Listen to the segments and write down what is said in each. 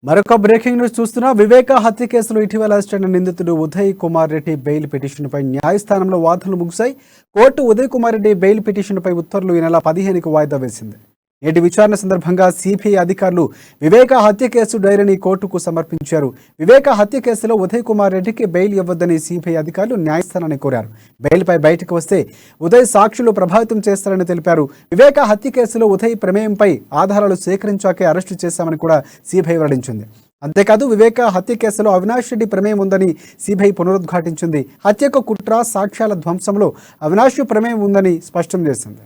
మరొక breaking news చూస్తున్నా వివేక హత్య కేసులో ఇటీవల అరెస్ట్ అయిన నిందితుడు ఉదయ్ కుమార్ రెడ్డి బెయిల్ పిటిషన్పై న్యాయస్థానంలో వాదనలు ముగిశాయి. కోర్టు ఉదయ్ కుమార్ రెడ్డి బెయిల్ పిటిషన్పై ఉత్తర్వులు ఈ నెల 15కు వాయిదా వేసింది. నేటి విచారణ సందర్భంగా సిబిఐ అధికారులు వివేక హత్య కేసు డైరీని కోర్టుకు సమర్పించారు. వివేక హత్య కేసులో ఉదయ్ కుమార్ రెడ్డికి బెయిల్ ఇవ్వొద్దని సిబిఐ అధికారులు న్యాయస్థానాన్ని కోరారు. బెయిల్పై బయటకు వస్తే ఉదయ్ సాక్షులు ప్రభావితం చేస్తారని తెలిపారు. వివేక హత్య కేసులో ఉదయ్ ప్రమేయంపై ఆధారాలు సేకరించాకే అరెస్టు చేశామని కూడా సిబిఐ వెల్లడించింది. అంతేకాదు వివేక హత్య కేసులో అవినాష్ రెడ్డి ప్రమేయం ఉందని సిబిఐ పునరుద్ఘాటించింది. హత్యకు కుట్ర, సాక్ష్యాల ధ్వంసంలో అవినాష్ ప్రమేయం ఉందని స్పష్టం చేసింది.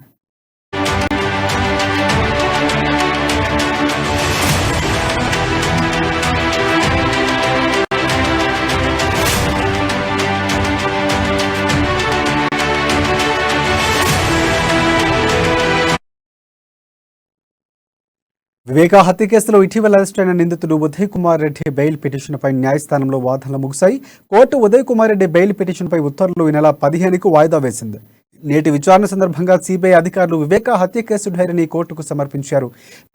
వివేక హత్య కేసులో ఇటీవల అరెస్ట్ అయిన నిందితుడు ఉదయ్ కుమార్ రెడ్డి బెయిల్ పిటిషన్పై న్యాయస్థానంలో వాదనలు ముగిశాయి. కోర్టు ఉదయ్ కుమార్ రెడ్డి బెయిల్ పిటిషన్పై ఉత్తర్వులు ఈ నెల 15కు వాయిదా వేసింది. నేటి విచారణ సందర్భంగా సిబిఐ అధికారులు వివేక హత్య కేసు డైరీని కోర్టుకు సమర్పించారు.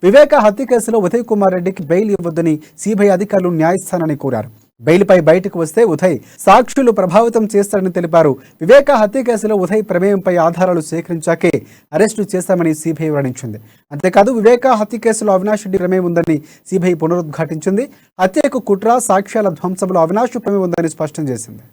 వివేక హత్య కేసులో ఉదయ్ కుమార్ రెడ్డికి బెయిల్ ఇవ్వొద్దని సిబిఐ అధికారులు న్యాయస్థానాన్ని కోరారు. బెయిల్పై బయటకు వస్తే ఉదయ్ సాక్షులు ప్రభావితం చేస్తారని తెలిపారు. వివేక హత్య కేసులో ఉదయ్ ప్రమేయంపై ఆధారాలు సేకరించాకే అరెస్టు చేశామని సిబిఐ వెల్లడించింది. అంతేకాదు వివేక హత్య కేసులో అవినాష్ రెడ్డి ప్రమేయం ఉందని సిబిఐ పునరుద్ఘాటించింది. హత్యకు కుట్ర, సాక్ష్యాల ధ్వంసంలో అవినాష్ ప్రమేయం ఉందని స్పష్టం చేసింది.